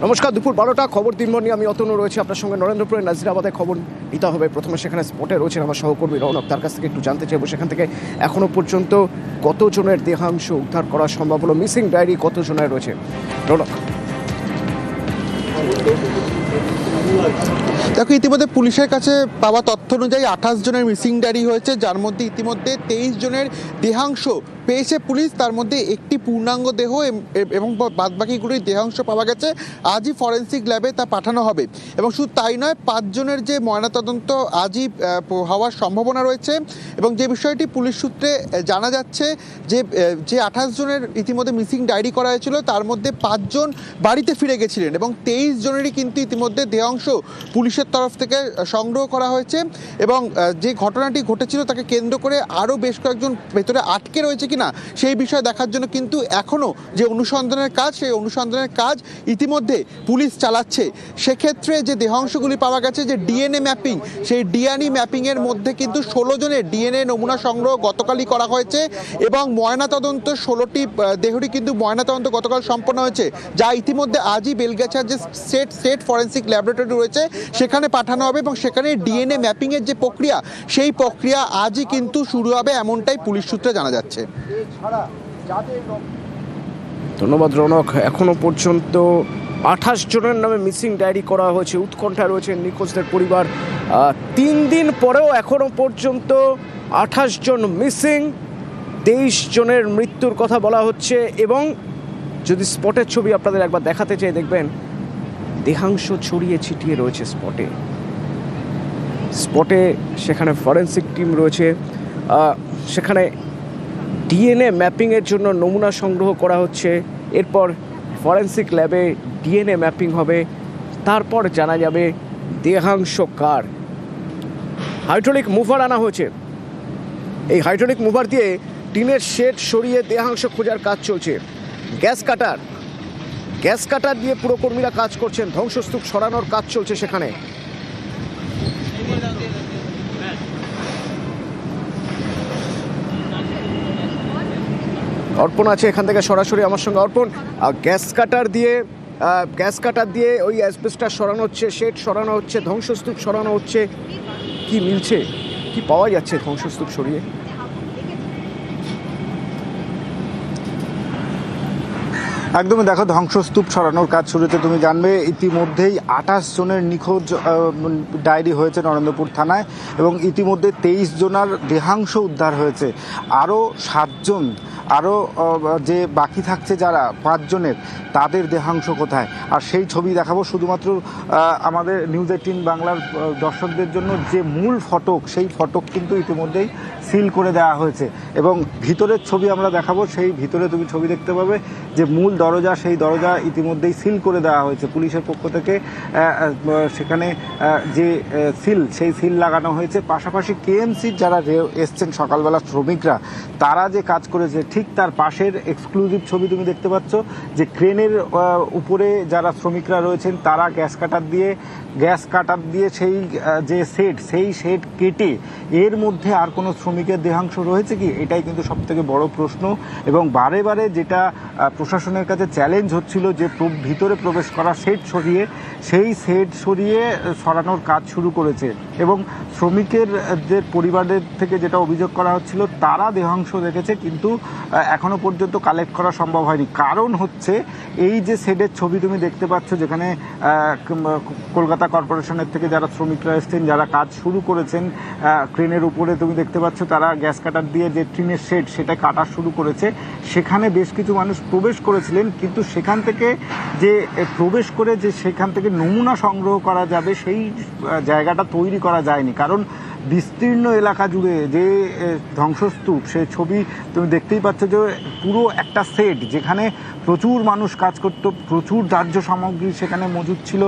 নমস্কার, দুপুর 12টা খবর দিনভর নিয়ে আমি অতনু রয়েছে আপনার সঙ্গে। নরেন্দ্রপুরের নাজিরাবাদে খবর নিতে হবে। প্রথমে সেখানে স্পটে রয়েছেন আমার সহকর্মী রৌনক, তার কাছ থেকে একটু জানতে চাইবো সেখান থেকে এখনো পর্যন্ত কতজনের দেহাংশ উদ্ধার করা সম্ভব হলো, মিসিং ডায়েরি কতজনের রয়েছে। রৌনক, দেখো, ইতিমধ্যে পুলিশের কাছে পাওয়া তথ্য অনুযায়ী 28 জনের মিসিং ডায়েরি হয়েছে, যার মধ্যে ইতিমধ্যে 23 জনের দেহাংশ পেয়েছে পুলিশ। তার মধ্যে একটি পূর্ণাঙ্গ দেহ এবং বাদবাকিগুলির দেহাংশ পাওয়া গেছে। আজই ফরেন্সিক ল্যাবে তা পাঠানো হবে। এবং শুধু তাই নয়, 5 জনের যে ময়নাতদন্ত আজই হওয়ার সম্ভাবনা রয়েছে। এবং যে বিষয়টি পুলিশ সূত্রে জানা যাচ্ছে যে 28 জনের ইতিমধ্যে মিসিং ডায়েরি করা হয়েছিল, তার মধ্যে 5 জন বাড়িতে ফিরে গেছিলেন এবং 23 জনেরই কিন্তু ইতিমধ্যে দেহাংশ পুলিশের তরফ থেকে সংগ্রহ করা হয়েছে। এবং যে ঘটনাটি ঘটেছিল তাকে কেন্দ্র করে আরও বেশ কয়েকজন ভেতরে আটকে রয়েছে কিনা সেই বিষয় দেখার জন্য কিন্তু এখনও যে অনুসন্ধানের কাজ, সেই অনুসন্ধানের কাজ ইতিমধ্যে পুলিশ চালাচ্ছে। সেক্ষেত্রে যে দেহাংশগুলি পাওয়া গেছে, যে ডিএনএ ম্যাপিং, সেই ডিএনএ ম্যাপিংয়ের মধ্যে কিন্তু 16 জনের ডিএনএ নমুনা সংগ্রহ গতকালই করা হয়েছে এবং ময়নাতদন্ত 16টি দেহটি কিন্তু ময়নাতদন্ত গতকাল সম্পন্ন হয়েছে, যা ইতিমধ্যে আজই বেলগাছিয়ার যে স্টেট ফরেন্সিক ল্যাবরেটরি রয়েছে সেখানে পাঠানো হবে এবং সেখানে ডিএনএ ম্যাপিংয়ের যে প্রক্রিয়া, সেই প্রক্রিয়া আজই কিন্তু শুরু হবে, এমনটাই পুলিশ সূত্রে জানা যাচ্ছে। ধন্যবাদ রৌনক। এখনো পর্যন্ত 28 জনের নামে মিসিং ডায়েরি করা হয়েছে। উৎকণ্ঠায় রয়েছে নিখোঁজদের পরিবার। 3 দিন পরেও এখনো পর্যন্ত 28 জন মিসিং, 23 জনের মৃত্যুর কথা বলা হচ্ছে। এবং যদি স্পটের ছবি আপনাদের একবার দেখাতে চাই, দেখবেন দেহাংশ ছড়িয়ে ছিটিয়ে রয়েছে স্পটে। সেখানে ফরেন্সিক টিম রয়েছে, সেখানে ডিএনএ ম্যাপিংয়ের জন্য নমুনা সংগ্রহ করা হচ্ছে। এরপর ফরেন্সিক ল্যাবে ডিএনএ ম্যাপিং হবে, তারপর জানা যাবে দেহাংশ কার। হাইড্রোলিক মুভার আনা হয়েছে। এই হাইড্রোলিক মুভার দিয়ে টিনের শেড সরিয়ে দেহাংশ খোঁজার কাজ চলছে। গ্যাস কাটার দিয়ে পুরকর্মীরা কাজ করছেন। ধ্বংসস্তূপ সরানোর কাজ চলছে সেখানে। অর্পণ আছে এখান থেকে সরাসরি আমার সঙ্গে। অর্পণ, গ্যাস কাটার দিয়ে ওই অ্যাসবেস্টস সরানো হচ্ছে, শেড সরানো হচ্ছে, ধ্বংসস্তূপ সরানো হচ্ছে। কি মিলছে, কি পাওয়া যাচ্ছে ধ্বংসস্তূপ সরিয়ে? একদমই, দেখো, ধ্বংসস্তূপ সরানোর কাজ শুরু হয়েছে। তুমি জানবে ইতিমধ্যেই 28 জনের নিখোঁজ ডায়েরি হয়েছে নরেন্দ্রপুর থানায় এবং ইতিমধ্যে 23 জনের দেহাংশ উদ্ধার হয়েছে। আরও 7 জন, আরও যে বাকি থাকছে যারা 5 জনের, তাদের দেহাংশ কোথায়, আর সেই ছবি দেখাবো। শুধুমাত্র আমাদের নিউজ 18 বাংলার দর্শকদের জন্য যে মূল ফটক, সেই ফটক কিন্তু ইতিমধ্যেই সিল করে দেওয়া হয়েছে এবং ভিতরের ছবি আমরা দেখাবো। সেই ভিতরে তুমি ছবি দেখতে পাবে যে মূল দরজা, সেই দরজা ইতিমধ্যেই সিল করে দেওয়া হয়েছে পুলিশের পক্ষ থেকে। সেখানে যে সেই সিল লাগানো হয়েছে। পাশাপাশি কেএমসির যারা এসছেন সকালবেলা শ্রমিকরা, তারা যে কাজ করেছে, ঠিক তার পাশের এক্সক্লুসিভ ছবি তুমি দেখতে পাচ্ছ যে ক্রেনের উপরে যারা শ্রমিকরা রয়েছেন তারা গ্যাস কাটার দিয়ে সেই যে শেড কেটে এর মধ্যে আর কোনো শ্রমিকের দেহাংশ রয়েছে কি, এটাই কিন্তু সবথেকে বড় প্রশ্ন। এবং বারে বারে যেটা প্রশাসনের কাছে চ্যালেঞ্জ হচ্ছিল যে ভিতরে প্রবেশ করা শেড সরিয়ে সরানোর কাজ শুরু করেছে। এবং শ্রমিকের যে পরিবারের থেকে যেটা অভিযোগ করা হচ্ছিল, তারা দেহাংশ দেখেছে কিন্তু এখনো পর্যন্ত কালেক্ট করা সম্ভব হয়নি। কারণ হচ্ছে এই যে শেডের ছবি তুমি দেখতে পাচ্ছ, যেখানে কলকাতা কর্পোরেশনের থেকে যারা শ্রমিকরা এসছেন, যারা কাজ শুরু করেছেন, ক্রেনের উপরে তুমি দেখতে পাচ্ছ তারা গ্যাস কাটার দিয়ে যে টিনের শেড, সেটা কাটা শুরু করেছে। সেখানে বেশ কিছু মানুষ প্রবেশ করেছিলেন, কিন্তু সেখান থেকে যে প্রবেশ করে যে সেখান থেকে নমুনা সংগ্রহ করা যাবে সেই জায়গাটা তৈরি করা যায়নি। কারণ বিস্তীর্ণ এলাকা জুড়ে যে ধ্বংসস্তূপ, সেই ছবি তুমি দেখতেই পাচ্ছ যে পুরো একটা সেট, যেখানে প্রচুর মানুষ কাজ করত, প্রচুর দাহ্য সামগ্রী সেখানে মজুদ ছিল,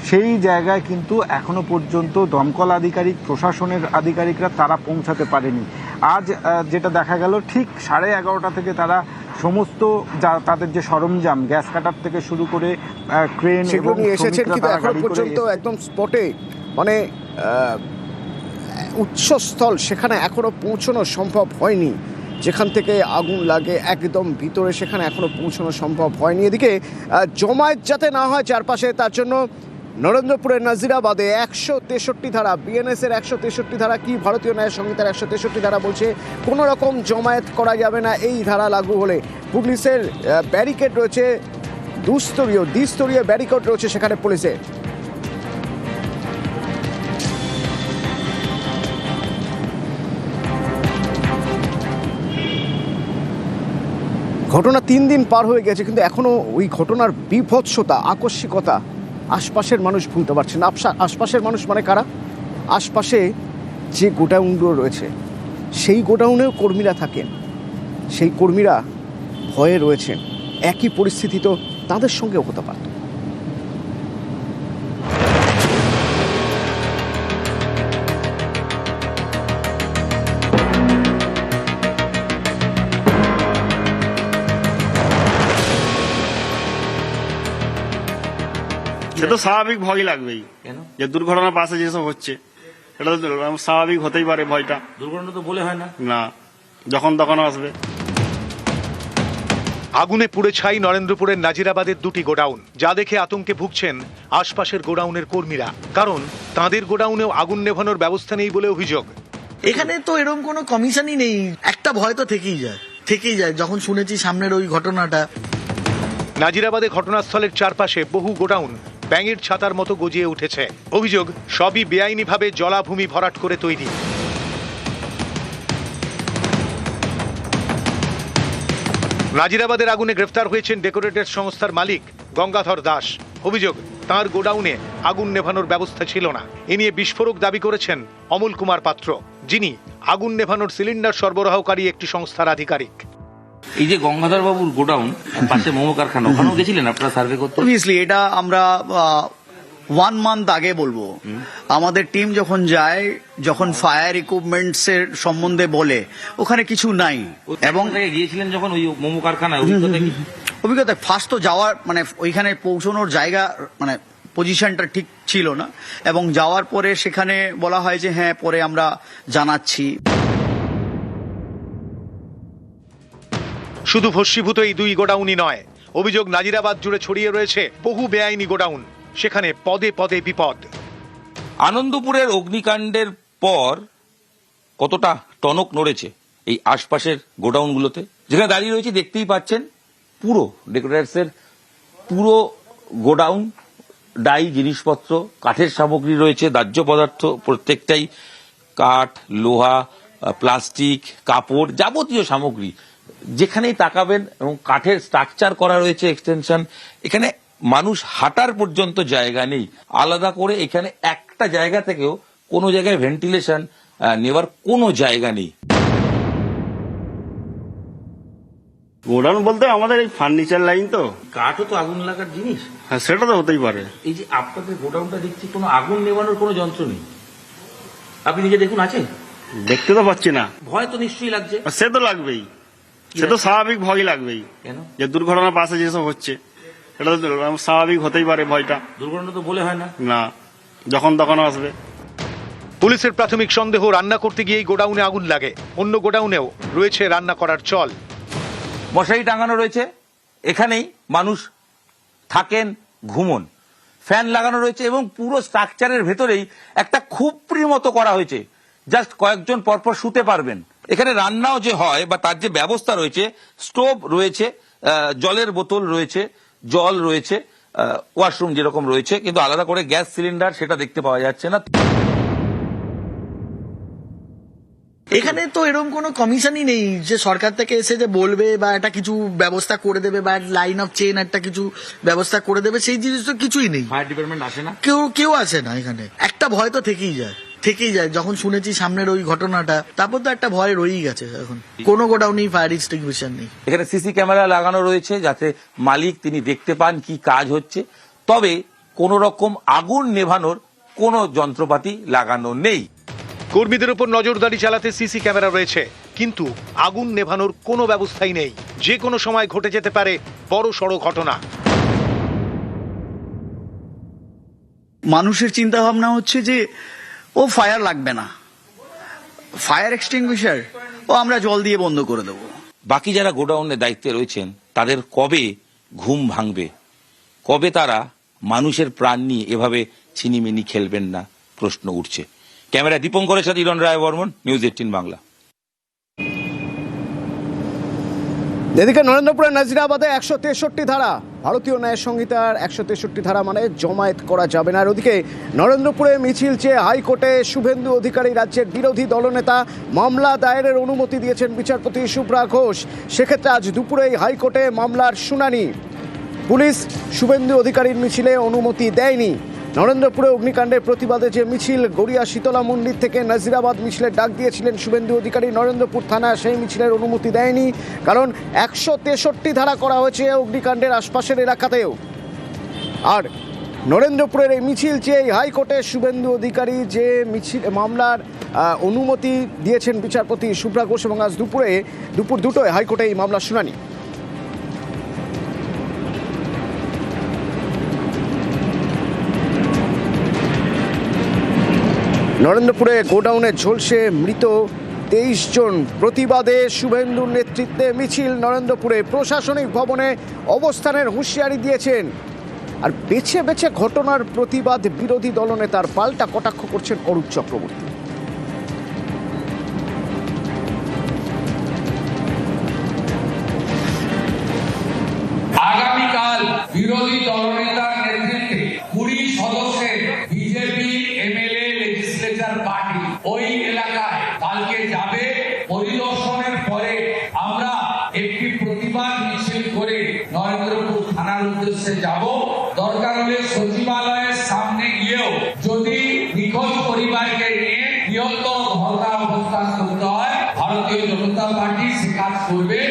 সেই জায়গায় কিন্তু এখনো পর্যন্ত দমকল আধিকারিক, প্রশাসনের আধিকারিকরা তারা পৌঁছাতে পারেনি। আজ যেটা দেখা গেল, ঠিক 11:30 থেকে তারা সমস্ত তাদের যে সরঞ্জাম, গ্যাস কাটার থেকে শুরু করে ক্রেন এবং এসেছেন, কিন্তু এখনো পর্যন্ত একদম স্পটে, মানে উৎসস্থল, সেখানে এখনো পৌঁছানো সম্ভব হয়নি। যেখান থেকে আগুন লাগে একদম ভিতরে, সেখানে এখনো পৌঁছানো সম্ভব হয়নি। এদিকে জমায়েত যাতে না হয় চারপাশে, তার জন্য নরেন্দ্রপুরের নাজিরাবাদে 163 ধারা, বিএনএস-এর 163 ধারা কি ভারতীয় ন্যায় সংহিতার 163 ধারা বলছে কোনো রকম জমায়েত করা যাবে না এই ধারা লাগু হলে। পুলিশের ব্যারিকেড রয়েছে, দ্বিস্তরীয় ব্যারিকেড রয়েছে সেখানে পুলিশের। ঘটনা 3 দিন পার হয়ে গেছে, কিন্তু এখনো ওই ঘটনার বীভৎসতা, আকস্মিকতা আশপাশের মানুষ ভুলতে পারছে না। আশপাশের মানুষ মানে কারা? আশপাশে যে গোডাউনগুলো রয়েছে সেই গোডাউনেও কর্মীরা থাকেন, সেই কর্মীরা ভয়ে রয়েছেন। একই পরিস্থিতি তো তাদের সঙ্গেও হতে পারত। সে তো স্বাভাবিক ভয় লাগবেই, যে দুর্ঘটনার পাশে যেসব হচ্ছে এটা তো স্বাভাবিক হতেই পারে। ভয়টা দুর্ঘটনা তো বলে হয় না, না যখন তখন আসবে। আগুনে পুড়ে ছাই নরেন্দ্রপুরের নাজিরাবাদের 2টি গোডাউন, যা দেখে আতঙ্কে ভুগছেন আশপাশের গোডাউনের কর্মীরা। কারণ তাদের গোডাউনেও আগুন নেভানোর ব্যবস্থা নেই বলে অভিযোগ। এখানে তো এরকম কোনো কমিশনই নেই, একটা ভয় তো থেকেই যায় যখন শুনেছি সামনের ওই ঘটনাটা। নাজিরাবাদে ঘটনাস্থলের চারপাশে বহু গোডাউন ব্যাঙের ছাতার মতো গজিয়ে উঠেছে। অভিযোগ সবই বেআইনিভাবে জলাভূমি ভরাট করে তৈরি। নাজিরাবাদের আগুনে গ্রেফতার হয়েছেন ডেকোরেটর সংস্থার মালিক গঙ্গাধর দাস। অভিযোগ তাঁর গোডাউনে আগুন নেভানোর ব্যবস্থা ছিল না। এ নিয়ে বিস্ফোরক দাবি করেছেন অমল কুমার পাত্র, যিনি আগুন নেভানোর সিলিন্ডার সরবরাহকারী একটি সংস্থার আধিকারিক। এই যে গঙ্গাধর বাবুর গোডাউন পাশে মোমো কারখানা, ওখানেও গেছিলেন আপনারা সার্ভে করতে? অবভিয়াসলি এটা আমরা 1 মান্থ আগে বলবো। আমাদের টিম যখন যায়, যখন ফায়ার ইকুইপমেন্টস এর সম্বন্ধে বলে, ওখানে কিছু নাই। এবং গিয়েছিলেন যখন ওই মোমো কারখানায়, অভিজ্ঞতা ফার্স্ট তো যাওয়ার মানে ওইখানে পৌঁছানোর জায়গা মানে পজিশনটা ঠিক ছিল না, এবং যাওয়ার পরে সেখানে বলা হয় যে হ্যাঁ পরে আমরা জানাচ্ছি। শুধু ভস্মীভূত এই 2 গোডাউনই নয়, অভিযোগ নাজিরাবাদ জুড়ে ছড়িয়ে রয়েছে বহু বেআইনি গোডাউন, সেখানে পদে পদে বিপদ। আনন্দপুরের অগ্নিকাণ্ডের পর কতটা টনক নড়েছে এই আশপাশের গোডাউনগুলোতে। যেখানে দাঁড়িয়ে রয়েছে দেখতেই পাচ্ছেন, পুরো ডেকোরেটরসের পুরো গোডাউন, ডাই জিনিসপত্র, কাঠের সামগ্রী রয়েছে, দাহ্য পদার্থ প্রত্যেকটাই কাঠ, লোহা, প্লাস্টিক, কাপড়, যাবতীয় সামগ্রী যেখানেই তাকাবেন, এবং কাঠের স্ট্রাকচার করা রয়েছে এক্সটেনশন। এখানে মানুষ হাঁটার পর্যন্ত জায়গা নেই। আলাদা করে এখানে একটা জায়গা থেকেও কোনো জায়গায় ভেন্টিলেশন নেওয়ার কোনো জায়গা নেই। গোডাউন বলতে আমাদের এই ফার্নিচার লাইন তো, কাঠও তো আগুন লাগার জিনিস। হ্যাঁ সেটা তো হতেই পারে। এই যে আপনাদের গোডাউনটা দেখছি কোনো আগুন নেভানোর কোনো যন্ত্র নেই, আপনি নিজে দেখুন আছে? দেখতে তো পাচ্ছি না। ভয় তো নিশ্চয়ই লাগছে। সে তো লাগবেই, সে তো স্বাভাবিক ভয় লাগবেই। কেন? যে দুর্ঘটনার পাশে যেসব হচ্ছে এটা তো স্বাভাবিক হতেই পারে। ভয়টা দুর্ঘটনা তো বলে হয় না, না যখন তখন আসবে। পুলিশের প্রাথমিক সন্দেহ, রান্না করতে গিয়েই গোডাউনে আগুন লাগে। অন্য গোডাউনেও রয়েছে রান্না করার চল। মশারি টাঙানো রয়েছে, এখানেই মানুষ থাকেন, ঘুমন। ফ্যান লাগানো রয়েছে এবং পুরো স্ট্রাকচারের ভেতরেই একটা খুপড়ির মতো করা হয়েছে, জাস্ট কয়েকজন পরপর শুতে পারবেন। এখানে রান্নাও যে হয় বা তার যে ব্যবস্থা রয়েছে, স্টোভ রয়েছে, জলের বোতল রয়েছে, জল রয়েছে, ওয়াশরুম যেরকম রয়েছে, কিন্তু আলাদা করে গ্যাস সিলিন্ডার সেটা দেখতে পাওয়া যাচ্ছে না। এখানে তো এরকম কোনো কমিশনই নেই যে সরকার থেকে এসে যে বলবে বা একটা কিছু ব্যবস্থা করে দেবে, বা লাইন অফ চেইন একটা কিছু ব্যবস্থা করে দেবে, সেই জিনিস তো কিছুই নেই। ফায়ার ডিপার্টমেন্ট আসে না, কেউ আসে না। এখানে একটা ভয় তো থেকেই যায় যখন শুনেছি সামনের ওই ঘটনাটা, তারপর তো একটা ভয় রয়েই গেছে। এখন কোনো গোডাউনেই ফায়ার এক্সটিংগুইশার নেই। এখানে সিসি ক্যামেরা লাগানো রয়েছে যাতে মালিক তিনি দেখতে পান কি কাজ হচ্ছে, তবে কোন রকম আগুন নেভানোর কোনো যন্ত্রপাতি লাগানো নেই। কর্মীদের উপর নজরদারি চালাতে সিসি ক্যামেরা রয়েছে, কিন্তু আগুন নেভানোর কোনো ব্যবস্থাই নেই। যে কোনো সময় ঘটে যেতে পারে বড় সড় ঘটনা। মানুষের চিন্তা ভাবনা হচ্ছে যে ও ফায়ার লাগবে না, ফায়ার এক্সটিংগুইশার ও আমরা জল দিয়ে বন্ধ করে দেবো। বাকি যারা গোডাউনের দায়িত্বে রয়েছেন তাদের কবে ঘুম ভাঙবে, কবে তারা মানুষের প্রাণ নিয়ে এভাবে ছিনিমিনি খেলবেন না, প্রশ্ন উঠছে। ক্যামেরা দীপঙ্করের সাথে ইরন রায় বর্মন, নিউজ 18 বাংলা। এদিকে নরেন্দ্রপুরের নাজিরাবাদে 163 ধারা, ভারতীয় ন্যায় সংহিতার 163 ধারা মানে জমায়েত করা যাবে না। আর ওদিকে নরেন্দ্রপুরে মিছিল চেয়ে হাইকোর্টে শুভেন্দু অধিকারী রাজ্যের বিরোধী দলনেতা মামলা দায়েরের অনুমতি দিয়েছেন বিচারপতি শুভ্রা ঘোষ। সেক্ষেত্রে আজ দুপুরেই হাইকোর্টে মামলার শুনানি। পুলিশ শুভেন্দু অধিকারীর মিছিলে অনুমতি দেয়নি। নরেন্দ্রপুরে অগ্নিকাণ্ডের প্রতিবাদে যে মিছিল গড়িয়া শীতলা মন্দির থেকে নাজিরাবাদ মিছিলের ডাক দিয়েছিলেন শুভেন্দু অধিকারী, নরেন্দ্রপুর থানা সেই মিছিলের অনুমতি দেয়নি, কারণ 163 ধারা করা হয়েছে অগ্নিকাণ্ডের আশপাশের এলাকাতেও। আর নরেন্দ্রপুরের এই মিছিল চেয়ে হাইকোর্টে শুভেন্দু অধিকারী যে মিছিল মামলার অনুমতি দিয়েছেন বিচারপতি শুভ্রা ঘোষ, এবং আজ দুপুর 2টোয় হাইকোর্টে এই মামলার শুনানি। নরেন্দ্রপুরে গোডাউনে ঝলসে মৃত 23 জন, প্রতিবাদে শুভেন্দুর নেতৃত্বে মিছিল। নরেন্দ্রপুরে প্রশাসনিক ভবনে অবস্থানের হুঁশিয়ারি দিয়েছেন। আর বেছে বেছে ঘটনার প্রতিবাদ বিরোধী দলনেতার, পাল্টা কটাক্ষ করছেন অরূপ চক্রবর্তী। আগামীকাল বিরোধী দলনেতার নেতৃত্বে 20 সদস্যের বিজেপি এমএলএ লেজিসলেচার পার্টি ওই এলাকায় কালকে যাবে। পরিদর্শনের পরে আমরা একটি প্রতিবাদ মিছিল করে নরেন্দ্রপুর থানার উদ্দেশ্যে যাব। দরকার হলে সচিবালয়ের সামনে গিয়েও যদি নিখোঁজ পরিবারকে নিয়ে বৃহত্তর ধর্ণা অবস্থান করতে হয়, ভারতীয় জনতা পার্টি সে কাজ করবে।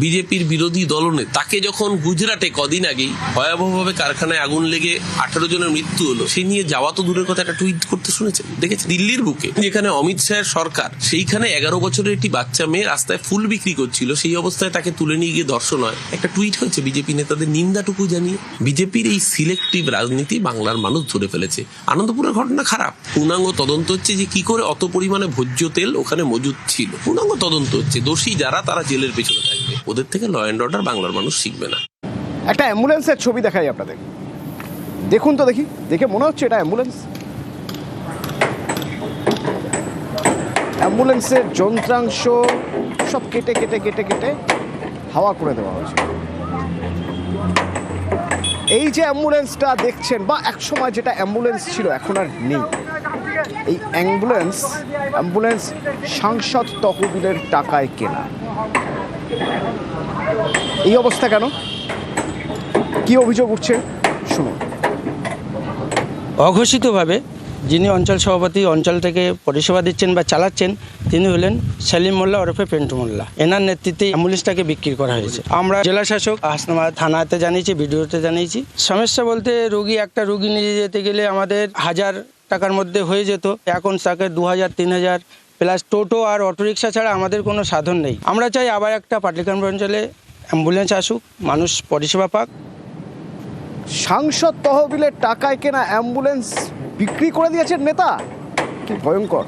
বিজেপির বিরোধী দলনেতা তাকে যখন গুজরাটে কদিন আগেই ভয়াবহভাবে কারখানায় আগুন লেগে 18 জনের মৃত্যু হলো, সে নিয়ে যাওয়া তো দূরের কথা, একটা টুইট করতে শুনেছেন, দেখেছেন? দিল্লির বুকে যেখানে অমিত শাহের সরকার, সেইখানে 11 বছরের একটি বাচ্চা মেয়ে রাস্তায় ফুল বিক্রি করছিল, সেই অবস্থায় তাকে তুলে নিয়ে গিয়ে ধর্ষণ হয়। একটা টুইট হয়েছে বিজেপি নেতাদের নিন্দাটুকু জানিয়ে। বিজেপির এই সিলেক্টিভ রাজনীতি বাংলার মানুষ ধরে ফেলেছে। আনন্দপুরের ঘটনা খারাপ, পূর্ণাঙ্গ তদন্ত হচ্ছে যে কি করে অত পরিমাণে ভোজ্য তেল ওখানে মজুদ ছিল। পূর্ণাঙ্গ তদন্ত হচ্ছে, দোষী যারা তারা জেলের পেছনে থাকবে। ওদের থেকে ল অ্যান্ড অর্ডার বাংলার মানুষ শিখবে না। একটা অ্যাম্বুলেন্সের ছবি দেখাই আপনাদের, দেখুন তো, দেখে মনে হচ্ছে এটা অ্যাম্বুলেন্স। অ্যাম্বুলেন্সের যন্ত্রাংশ সব কেটে কেটে কেটে কেটে হাওয়া করে দেওয়া হয়েছে। এই যে অ্যাম্বুলেন্সটা দেখছেন, বা একসময় যেটা অ্যাম্বুলেন্স ছিল এখন আর নেই, এই অ্যাম্বুলেন্স সাংসদ তহবিলের টাকায় কেনা। এই অবস্থা কেন, কি অভিযোগ উঠছে শুনুন। অঘোষিতভাবে যিনি অঞ্চল সভাপতি, অঞ্চল থেকে পরিষেবা দিচ্ছেন বা চালাচ্ছেন, তিনি হলেন সেলিম মোল্লা ওরফে পেন্টু মোল্লা। এনার নেতৃত্বে অ্যাম্বুলেন্সটাকে বিক্রি করা হয়েছে। আমরা জেলা শাসক হাসনাবাদ থানাতে জানিয়েছি, ভিডিওতে জানিয়েছি। সমস্যা বলতে একটা রুগী নিয়ে যেতে গেলে আমাদের 1000 টাকার মধ্যে হয়ে যেত, এখন তাকে 2000 3000 প্লাস টোটো আর অটোরিকশা ছাড়া আমাদের কোনো সাধন নেই। আমরা চাই আবার একটা পাটলিকানপুর অঞ্চলে অ্যাম্বুলেন্স আসুক, মানুষ পরিষেবা পাক। সাংসদ তহবিলের টাকায় কেনা অ্যাম্বুলেন্স বিক্রি করে দিয়েছেন নেতা, কি ভয়ঙ্কর।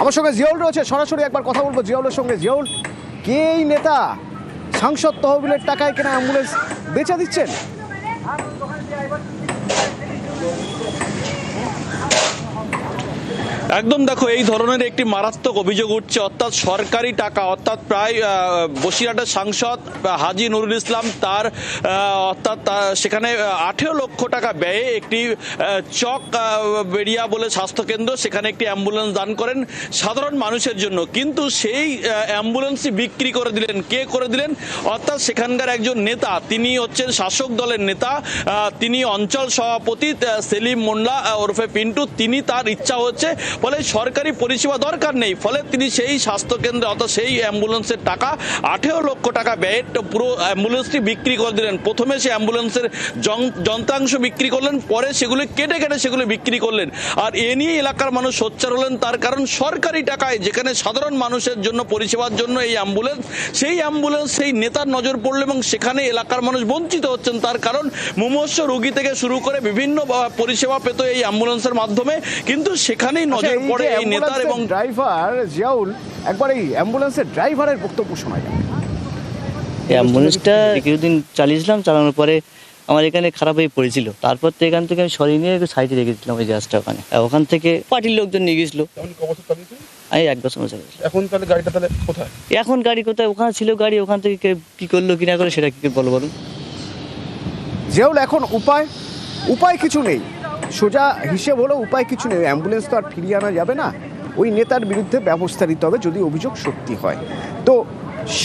আমার সঙ্গে জিয়াউল রয়েছে, সরাসরি একবার কথা বলবো জিয়াউলের সঙ্গে। জিয়াউল, কে এই নেতা সাংসদ তহবিলের টাকায় কেনা অ্যাম্বুলেন্স বেচে দিচ্ছেন? একদম দেখো, এই ধরনের একটি মারাত্মক অভিযোগ উঠছে, অর্থাৎ সরকারি টাকা, অর্থাৎ প্রায় বসিরহাটের সাংসদ হাজী নুরুল ইসলাম তার অর্থাৎ সেখানে 18 লক্ষ টাকা ব্যয়ে একটি চক বেড়িয়া বলে স্বাস্থ্যকেন্দ্র, সেখানে একটি অ্যাম্বুলেন্স দান করেন সাধারণ মানুষের জন্য। কিন্তু সেই অ্যাম্বুলেন্সই বিক্রি করে দিলেন। কে করে দিলেন? অর্থাৎ সেখানকার একজন নেতা, তিনি হচ্ছেন শাসক দলের নেতা, তিনি অঞ্চল সভাপতি সেলিম মোল্লা ওরফে পিন্টু। তিনি তার ইচ্ছা হচ্ছে ফলে সরকারি পরিষেবা দরকার নেই, ফলে তিনি সেই স্বাস্থ্যকেন্দ্রে অর্থাৎ সেই অ্যাম্বুলেন্সের টাকা 18 লক্ষ টাকা ব্যয়ে পুরো অ্যাম্বুলেন্সটি বিক্রি করে দিলেন। প্রথমে সে অ্যাম্বুলেন্সের যন্ত্রাংশ বিক্রি করলেন, পরে সেগুলো কেটে কেটে সেগুলো বিক্রি করলেন। আর এ নিয়ে এলাকার মানুষ সোচ্চার হলেন, তার কারণ সরকারি টাকায় যেখানে সাধারণ মানুষের জন্য পরিষেবার জন্য এই অ্যাম্বুলেন্স, সেই নেতার নজর পড়ল এবং সেখানে এলাকার মানুষ বঞ্চিত হচ্ছেন। তার কারণ মুমূর্ষু রোগী থেকে শুরু করে বিভিন্ন পরিষেবা পেত এই অ্যাম্বুলেন্সের মাধ্যমে, কিন্তু সেখানেই নজর পড়ে এই নেতার এবং ড্রাইভার জিয়াউল, একবার এই অ্যাম্বুলেন্সের ড্রাইভারের বক্তব্য শোনা যায়। অ্যাম্বুলেন্সটা কিছুদিন চালিয়েছিলাম, চালানোর পরে আমার এখানে খারাপ হয়ে পড়েছিল। তারপর তো এখান থেকে আমি সরিয়ে নিয়ে একটু সাইডে রেখেছিলাম ওই গ্যাসটা ওখানে। ওখান থেকে পার্টির লোকজন নিয়ে গেছিল। আমি 1 বছর চালিয়েছি। এখন তাহলে গাড়িটা তাহলে কোথায়? এখন গাড়ি কোথায়? ওখানে ছিল গাড়ি, ওখান থেকে কি করলো কি না করলো সেটা কি বলবো বলুন। জিয়াউল, এখন উপায় কিছু নেই, সোজা হিসেব হলো উপায় কিছু নেই। অ্যাম্বুলেন্স তো আর ফিরিয়ে আনা যাবে না, ওই নেতার বিরুদ্ধে ব্যবস্থা নিতে হবে যদি অভিযোগ সত্যি হয়। তো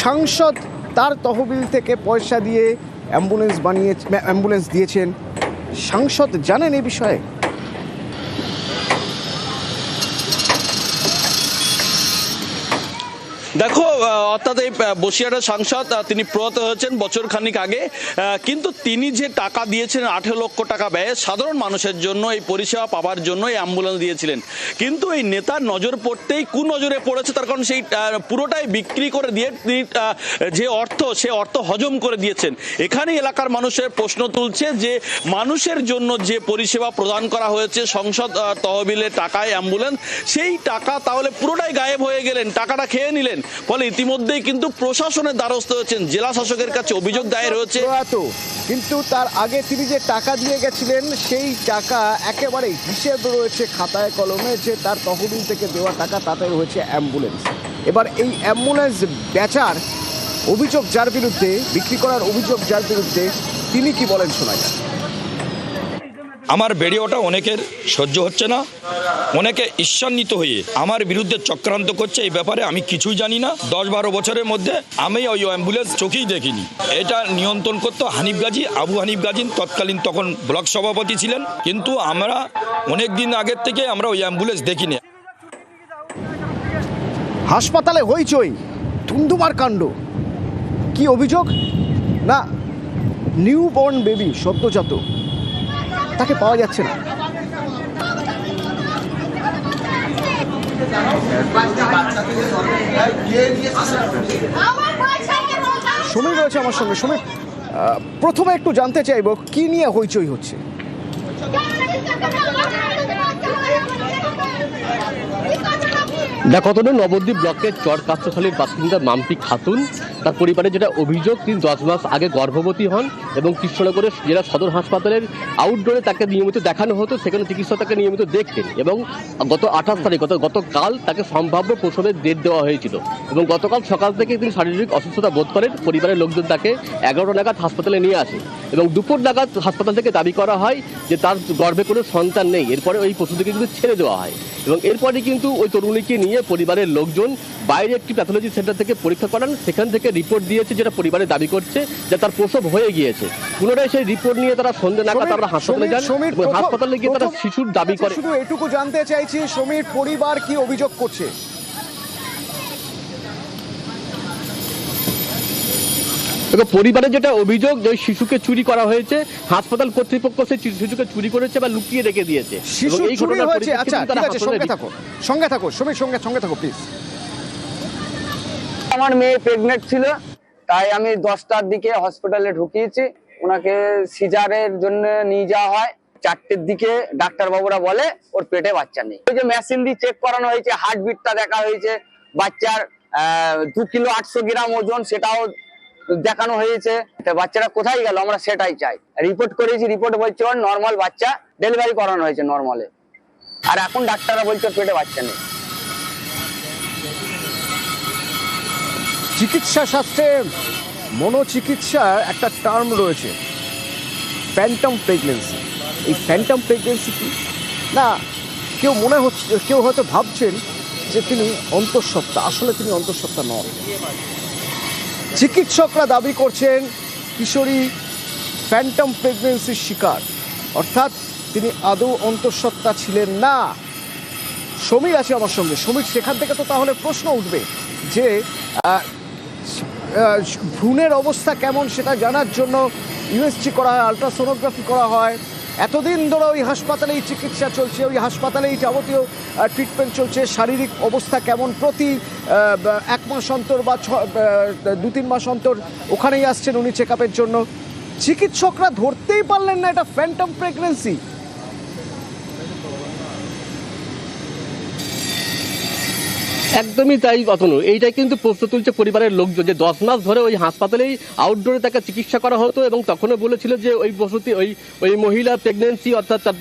সাংসদ তার তহবিল থেকে পয়সা দিয়ে অ্যাম্বুলেন্স দিয়েছেন, সাংসদ জানেন এই বিষয়ে? দেখো, অর্থাৎ এই বসিরহাটের সাংসদ তিনি প্রয়াত হয়েছেন বছর খানিক আগে, কিন্তু তিনি যে টাকা দিয়েছিলেন 18 লক্ষ টাকা ব্যয়ে সাধারণ মানুষের জন্য এই পরিষেবা পাওয়ার জন্য এই অ্যাম্বুলেন্স দিয়েছিলেন। কিন্তু এই নেতার নজর পড়তেই নজরে পড়েছে, তার কারণ সেই পুরোটাই বিক্রি করে দিয়ে তিনি যে সে অর্থ হজম করে দিয়েছেন। এখানে এলাকার মানুষের প্রশ্ন তুলছে যে মানুষের জন্য যে পরিষেবা প্রদান করা হয়েছে সংসদ তহবিলের টাকায় অ্যাম্বুলেন্স, সেই টাকা তাহলে পুরোটাই গায়েব হয়ে গেলেন, টাকাটা খেয়ে নিলেন। ফলে ইতিমধ্যেই কিন্তু প্রশাসনের দ্বারস্থ হয়েছেন, জেলা শাসকের কাছে অভিযোগ দায়ের হয়েছে। কিন্তু তার আগে তিনি যে টাকা দিয়ে গেছিলেন সেই টাকা একেবারে হিসেব রয়েছে খাতায় কলমে, যে তার তহবিল থেকে দেওয়া টাকা তাতে রয়েছে অ্যাম্বুলেন্স। এবার এই অ্যাম্বুলেন্স বেচার অভিযোগ যার বিরুদ্ধে, বিক্রি করার অভিযোগ যার বিরুদ্ধে, তিনি কি বলেন শোনা যায়। আমার বেড়ে ওঠা অনেকের সহ্য হচ্ছে না, অনেকে ঈর্ষান্বিত হয়ে আমার বিরুদ্ধে চক্রান্ত করছে। এই ব্যাপারে আমি কিছুই জানি না। 10-12 বছরের মধ্যে আমি ওই অ্যাম্বুলেন্স চোখেই দেখিনি। এটা নিয়ন্ত্রণ করতো হানিফ গাজী, আবু হানিফ গাজী, তৎকালীন তখন ব্লক সভাপতি ছিলেন। কিন্তু আমরা অনেক দিন আগের থেকে আমরা ওই অ্যাম্বুলেন্স দেখিনি। হাসপাতালে হইচই, ধুমধুমার কাণ্ড। কি অভিযোগ? না, নিউবর্ন বেবি, সদ্যজাত, তাকে পাওয়া যাচ্ছে না। সমীর রয়েছে আমার সঙ্গে। সমীর, প্রথমে একটু জানতে চাইবো কি নিয়ে হইচই হচ্ছে? দেখো, নবদ্বীপ ব্লকের চরকাস্তখালীর বাসিন্দা মাম্পি খাতুন, তার পরিবারের যেটা অভিযোগ, তিনি 10 মাস আগে গর্ভবতী হন এবং কৃষ্ণনগরের জেলা সদর হাসপাতালের আউটডোরে তাকে নিয়মিত দেখানো হতো, সেখানে চিকিৎসক তাকে নিয়মিত দেখতেন এবং গত 28 তারিখ গতকাল তাকে সম্ভাব্য প্রসবের ডেট দেওয়া হয়েছিল এবং গতকাল সকাল থেকে তিনি শারীরিক অসুস্থতা বোধ করেন। পরিবারের লোকজন তাকে 11টা নাগাদ হাসপাতালে নিয়ে আসে এবং দুপুর নাগাদ হাসপাতাল থেকে দাবি করা হয় যে তার গর্ভে কোনো সন্তান নেই। এরপরে ওই প্রসূতিকে কিন্তু ছেড়ে দেওয়া হয় এবং এরপরে কিন্তু ওই তরুণীকে নিয়ে পরিবারের লোকজন বাইরে একটি প্যাথোলজি সেন্টার থেকে পরীক্ষা করান। সেখান থেকে রিপোর্ট দিয়েছে, যেটা পরিবারে দাবি করছে যে তার প্রসব হয়ে গিয়েছে। পুনরায় সেই রিপোর্ট নিয়ে তারা সন্ধ্যে নাগাদ তারা হাসপাতালে যান। হাসপাতালে গিয়ে তারা শিশুর দাবি করে। শুধু এটুকু জানতে চাইছি, সমীর, পরিবার কি অভিযোগ করছে? পরিবারের যেটা অভিযোগ, যে শিশুকে চুরি করা হয়েছে, হাসপাতাল কর্তৃপক্ষ সেই শিশুকে চুরি করেছে বা লুকিয়ে রেখে দিয়েছে। শিশু চুরি হয়েছে। আচ্ছা, ঠিক আছে, সঙ্গে থাকো সমীর, সঙ্গে থাকো প্লিজ। আমার মেয়ে প্রেগনেন্ট ছিল, তাই আমি 10টার দিকে হসপিটালে ঢুকিয়েছি। ওনাকে সিজারের জন্য নিয়ে যাওয়া হয়। 4টের দিকে ডাক্তারবাবুরা বলে ওর পেটে বাচ্চা নেই। ওই যে মেশিন দিয়ে চেক করানো হয়েছে, হার্টবিটটা দেখা হয়েছে, বাচ্চার 2 কিলো 800 গ্রাম ওজন, সেটাও দেখানো হয়েছে। বাচ্চাটা কোথায় গেল আমরা সেটাই চাই। রিপোর্ট করেছি, রিপোর্ট বলছে ওর নর্মাল বাচ্চা, ডেলিভারি করানো হয়েছে নর্মালে, আর এখন ডাক্তাররা বলছে পেটে বাচ্চা নেই। চিকিৎসা শাস্ত্রে মনোচিকিৎসার একটা টার্ম রয়েছে, ফ্যান্টম প্রেগনেন্সি। এই ফ্যান্টম প্রেগনেন্সি কি না, কেউ হয়তো ভাবছেন যে তিনি অন্তঃসত্ত্বা, আসলে তিনি অন্তঃসত্ত্বা নন। চিকিৎসকরা দাবি করছেন কিশোরী ফ্যান্টম প্রেগনেন্সির শিকার, অর্থাৎ তিনি আদৌ অন্তঃসত্ত্বা ছিলেন না। সমীর আছে আমার সঙ্গে। সমীর, সেখান থেকে তো তাহলে প্রশ্ন উঠবে যে ভ্রূণের অবস্থা কেমন সেটা জানার জন্য ইউএসজি করা হয়, আলট্রাসোনোগ্রাফি করা হয়। এতদিন ধরে ওই হাসপাতালেই চিকিৎসা চলছে, ওই হাসপাতালেই যাবতীয় ট্রিটমেন্ট চলছে। শারীরিক অবস্থা কেমন প্রতি 1 মাস অন্তর বা 2-3 মাস অন্তর ওখানেই আসছেন উনি চেক আপের জন্য। চিকিৎসকরা ধরতেই পারলেন না এটা ফ্যান্টম প্রেগনেন্সি। একদমই তাই অতনু, এইটাই কিন্তু প্রশ্ন তুলছে পরিবারের লোকজন যে 10 মাস ধরে ওই হাসপাতালেই আউটডোরে তাকে চিকিৎসা করা হতো এবং তখনও বলেছিল যে ওই প্রসূতি ওই মহিলা প্রেগনেন্সি অর্থাৎ তার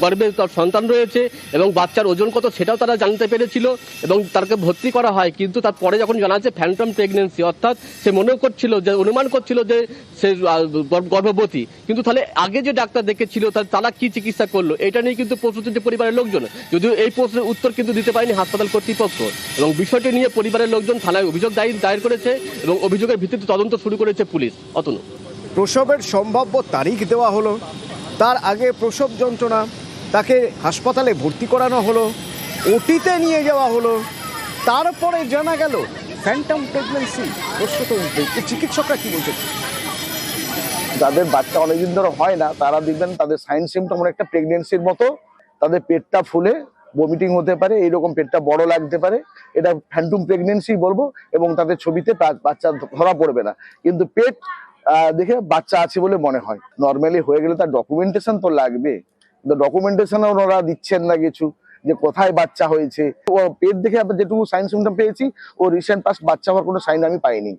গর্ভে তার সন্তান রয়েছে এবং বাচ্চার ওজন কত সেটাও তারা জানতে পেরেছিল এবং তাকে ভর্তি করা হয়। কিন্তু তারপরে যখন জানা যাচ্ছে ফ্যান্টম প্রেগনেন্সি অর্থাৎ সে মনে করছিল যে অনুমান করছিল যে সে গর্ভবতী, কিন্তু তাহলে আগে যে ডাক্তার দেখেছিল তারা কি চিকিৎসা করলো এটা নিয়ে কিন্তু প্রশ্ন তুলছে পরিবারের লোকজন, যদিও এই প্রশ্নের উত্তর কিন্তু দিতে পারেনি হাসপাতাল কর্তৃপক্ষ। এবং বিষয়টি নিয়ে পরিবারের লোকজন থানায় অভিযোগ দায়ের করেছে এবং অভিযোগের ভিত্তিতে তদন্ত শুরু করেছে পুলিশ। অতনু, প্রসবের সম্ভাব্য তারিখ দেওয়া হলো, তার আগে প্রসব যন্ত্রণা, তাকে হাসপাতালে ভর্তি করানো হলো, ওটিতে নিয়ে যাওয়া হলো, তারপরে জানা গেল ফ্যান্টম প্রেগন্যান্সি। প্রশ্ন তো উঠবেই, চিকিৎসকরা কি বলছেন? যাদের বাচ্চা অনেকদিন ধরে হয় না তারা দেখবেন তাদের সাইন সিমটম একটা প্রেগনেন্সির মতো, তাদের পেটটা ফুলে বমিটিং হতে পারে, এইরকম পেটটা বড় লাগতে পারে, এটা ফ্যান্টম প্রেগনেন্সি বলবো এবং তাদের ছবিতে বাচ্চা ধরা পড়বে না, কিন্তু পেট দেখে বাচ্চা আছে বলে মনে হয়। নর্মালি হয়ে গেলে তার ডকুমেন্টেশন তো লাগবে, কিন্তু ডকুমেন্টেশন ওনারা দিচ্ছেন না কিছু, যে কোথায় বাচ্চা হয়েছে। ও পেট দেখে যেটুকু সাইন সিমটম পেয়েছি, ও রিসেন্ট পাস্ট বাচ্চা হওয়ার কোনো সাইন আমি পাইনি।